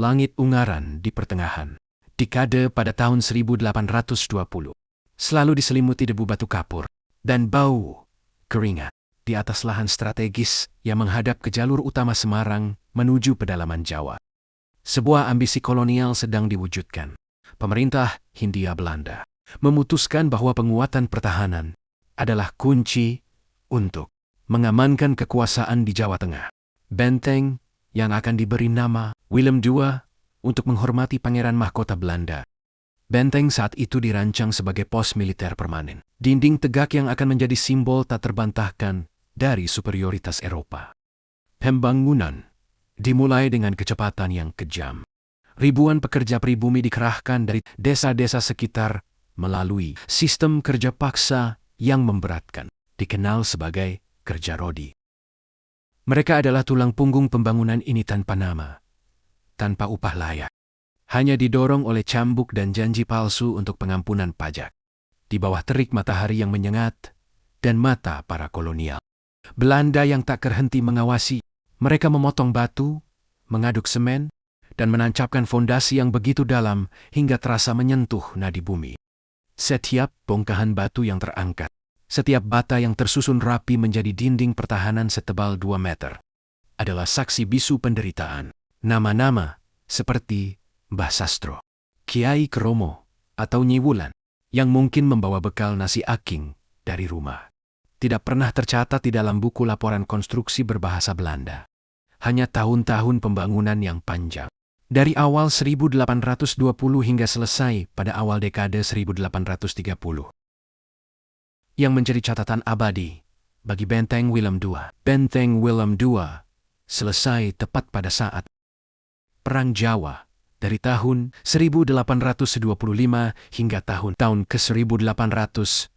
Langit ungaran di pertengahan. Dekade pada tahun 1820. Selalu diselimuti debu batu kapur dan bau keringat di atas lahan strategis yang menghadap ke jalur utama Semarang menuju pedalaman Jawa. Sebuah ambisi kolonial sedang diwujudkan. Pemerintah Hindia Belanda memutuskan bahwa penguatan pertahanan adalah kunci untuk mengamankan kekuasaan di Jawa Tengah. Benteng yang akan diberi nama Willem II untuk menghormati pangeran mahkota Belanda. Benteng saat itu dirancang sebagai pos militer permanen. Dinding tegak yang akan menjadi simbol tak terbantahkan dari superioritas Eropa. Pembangunan dimulai dengan kecepatan yang kejam. Ribuan pekerja pribumi dikerahkan dari desa-desa sekitar melalui sistem kerja paksa yang memberatkan, dikenal sebagai kerja rodi. Mereka adalah tulang punggung pembangunan ini tanpa nama, tanpa upah layak. Hanya didorong oleh cambuk dan janji palsu untuk pengampunan pajak. Di bawah terik matahari yang menyengat dan mata para kolonial Belanda yang tak berhenti mengawasi, mereka memotong batu, mengaduk semen, dan menancapkan fondasi yang begitu dalam hingga terasa menyentuh nadi bumi. Setiap bongkahan batu yang terangkat, setiap bata yang tersusun rapi menjadi dinding pertahanan setebal 2 meter, adalah saksi bisu penderitaan. Nama-nama seperti Mbah Sastro, Kiai Kromo, atau Nyi Wulan, yang mungkin membawa bekal nasi aking dari rumah, tidak pernah tercatat di dalam buku laporan konstruksi berbahasa Belanda. Hanya tahun-tahun pembangunan yang panjang. Dari awal 1820 hingga selesai pada awal dekade 1830. Yang menjadi catatan abadi bagi Benteng Willem II. Benteng Willem II selesai tepat pada saat Perang Jawa dari tahun 1825 hingga tahun ke-1830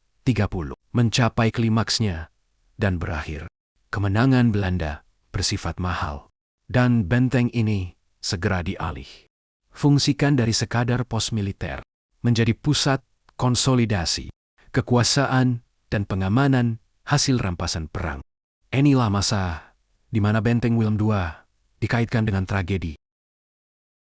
mencapai klimaksnya dan berakhir. Kemenangan Belanda bersifat mahal dan benteng ini segera dialih. Fungsikan dari sekadar pos militer menjadi pusat konsolidasi kekuasaan dan pengamanan hasil rampasan perang. Inilah masa di mana Benteng Willem II dikaitkan dengan tragedi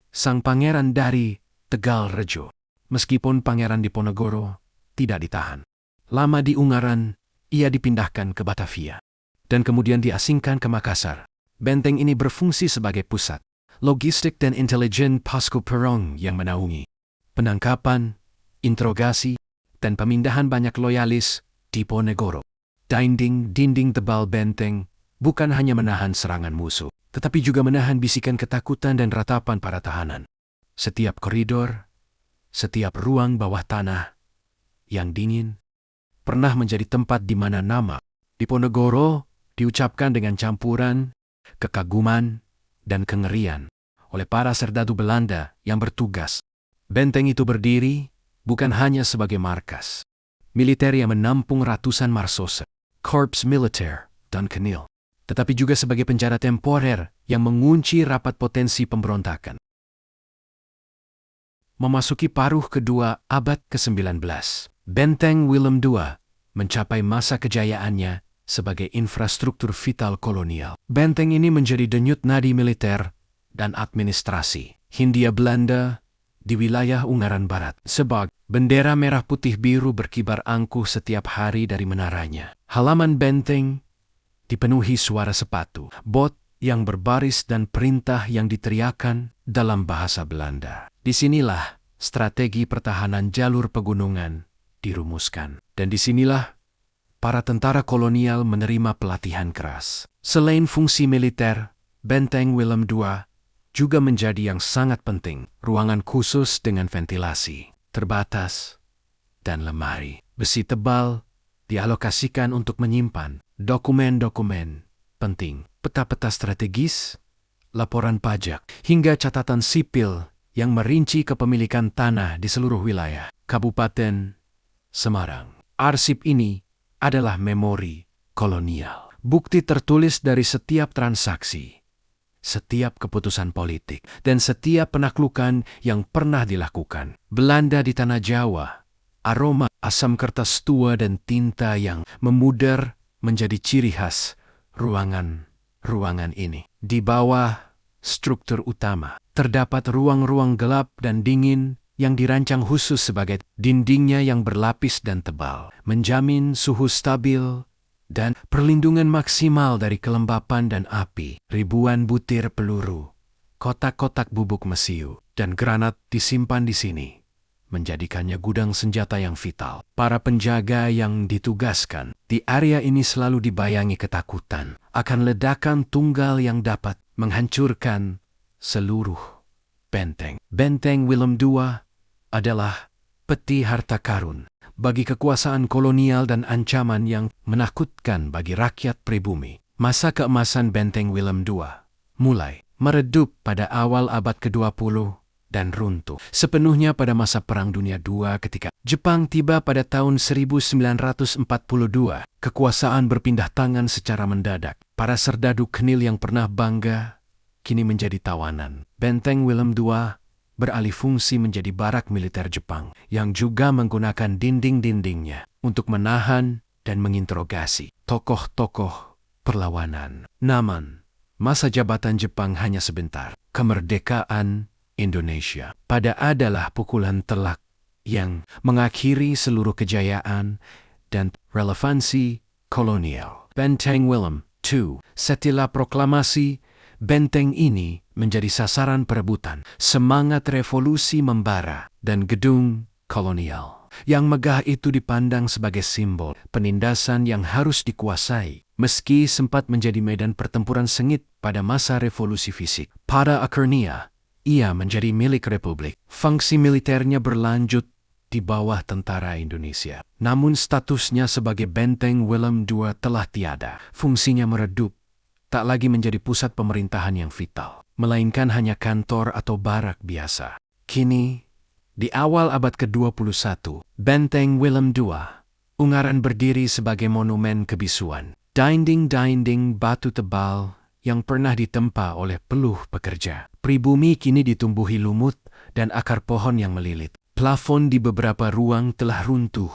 sang pangeran dari Tegal Rejo. Meskipun pangeran Diponegoro tidak ditahan lama di Ungaran, ia dipindahkan ke Batavia dan kemudian diasingkan ke Makassar. Benteng ini berfungsi sebagai pusat logistik dan intelijen pasca perang yang menaungi penangkapan, interogasi, dan pemindahan banyak loyalis Diponegoro. Dinding tebal benteng bukan hanya menahan serangan musuh, tetapi juga menahan bisikan ketakutan dan ratapan para tahanan. Setiap koridor, setiap ruang bawah tanah yang dingin, pernah menjadi tempat di mana nama Diponegoro diucapkan dengan campuran kekaguman dan kengerian oleh para serdadu Belanda yang bertugas. Benteng itu berdiri bukan hanya sebagai markas militer yang menampung ratusan marsose, Korps Militer, dan Kenil, tetapi juga sebagai penjara temporer yang mengunci rapat potensi pemberontakan. Memasuki paruh kedua abad ke-19, Benteng Willem II mencapai masa kejayaannya sebagai infrastruktur vital kolonial. Benteng ini menjadi denyut nadi militer dan administrasi Hindia Belanda di wilayah Ungaran Barat. Sebab bendera merah putih biru berkibar angkuh setiap hari dari menaranya. Halaman benteng dipenuhi suara sepatu, bot yang berbaris dan perintah yang diteriakan dalam bahasa Belanda. Disinilah strategi pertahanan jalur pegunungan dirumuskan. Dan disinilah para tentara kolonial menerima pelatihan keras. Selain fungsi militer, Benteng Willem II juga menjadi yang sangat penting. Ruangan khusus dengan ventilasi terbatas dan lemari besi tebal dialokasikan untuk menyimpan dokumen-dokumen penting, peta-peta strategis, laporan pajak, hingga catatan sipil yang merinci kepemilikan tanah di seluruh wilayah Kabupaten Semarang. Arsip ini adalah memori kolonial. Bukti tertulis dari setiap transaksi, setiap keputusan politik, dan setiap penaklukan yang pernah dilakukan. Belanda di tanah Jawa, aroma asam kertas tua dan tinta yang memudar menjadi ciri khas ruangan ini. Di bawah struktur utama terdapat ruang-ruang gelap dan dingin yang dirancang khusus sebagai dindingnya yang berlapis dan tebal, menjamin suhu stabil dan perlindungan maksimal dari kelembapan dan api. Ribuan butir peluru, kotak-kotak bubuk mesiu, dan granat disimpan di sini, menjadikannya gudang senjata yang vital. Para penjaga yang ditugaskan di area ini selalu dibayangi ketakutan akan ledakan tunggal yang dapat menghancurkan seluruh benteng. Benteng Willem II adalah peti harta karun bagi kekuasaan kolonial dan ancaman yang menakutkan bagi rakyat pribumi. Masa keemasan Benteng Willem II mulai meredup pada awal abad ke-20 dan runtuh sepenuhnya pada masa Perang Dunia II ketika Jepang tiba pada tahun 1942. Kekuasaan berpindah tangan secara mendadak. Para serdadu Knil yang pernah bangga kini menjadi tawanan. Benteng Willem II beralih fungsi menjadi barak militer Jepang yang juga menggunakan dinding-dindingnya untuk menahan dan menginterogasi tokoh-tokoh perlawanan. Namun, masa jabatan Jepang hanya sebentar. Kemerdekaan Indonesia pada adalah pukulan telak yang mengakhiri seluruh kejayaan dan relevansi kolonial. Benteng Willem II. Setelah proklamasi, benteng ini menjadi sasaran perebutan. Semangat revolusi membara dan gedung kolonial yang megah itu dipandang sebagai simbol penindasan yang harus dikuasai. Meski sempat menjadi medan pertempuran sengit pada masa revolusi fisik, pada akhirnya ia menjadi milik Republik. Fungsi militernya berlanjut di bawah tentara Indonesia. Namun statusnya sebagai Benteng Willem II telah tiada. Fungsinya meredup, tak lagi menjadi pusat pemerintahan yang vital, melainkan hanya kantor atau barak biasa. Kini, di awal abad ke-21, Benteng Willem II, Ungaran berdiri sebagai monumen kebisuan. Dinding-dinding batu tebal yang pernah ditempa oleh peluh pekerja. Pribumi kini ditumbuhi lumut dan akar pohon yang melilit. Plafon di beberapa ruang telah runtuh,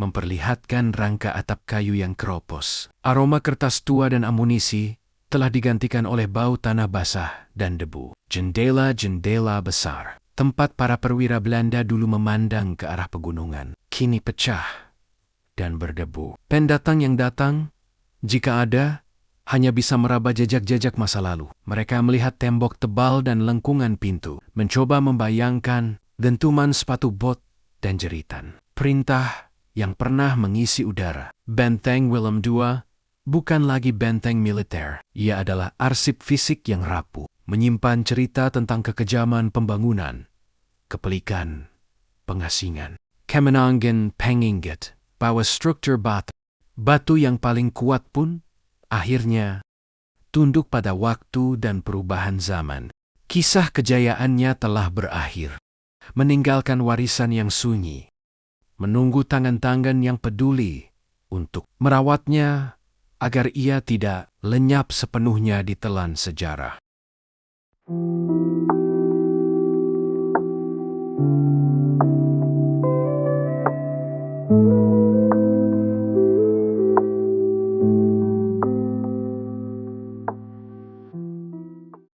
memperlihatkan rangka atap kayu yang keropos. Aroma kertas tua dan amunisi telah digantikan oleh bau tanah basah dan debu. Jendela-jendela besar, tempat para perwira Belanda dulu memandang ke arah pegunungan, kini pecah dan berdebu. Pendatang yang datang, jika ada, hanya bisa meraba jejak-jejak masa lalu. Mereka melihat tembok tebal dan lengkungan pintu, mencoba membayangkan dentuman sepatu bot dan jeritan. Perintah yang pernah mengisi udara. Benteng Willem II bukan lagi benteng militer. Ia adalah arsip fisik yang rapuh, menyimpan cerita tentang kekejaman pembangunan, kepelikan, pengasingan. Kemenangan Pengingat, bahwa struktur batu yang paling kuat pun akhirnya tunduk pada waktu dan perubahan zaman. Kisah kejayaannya telah berakhir, meninggalkan warisan yang sunyi, menunggu tangan-tangan yang peduli untuk merawatnya agar ia tidak lenyap sepenuhnya di telan sejarah.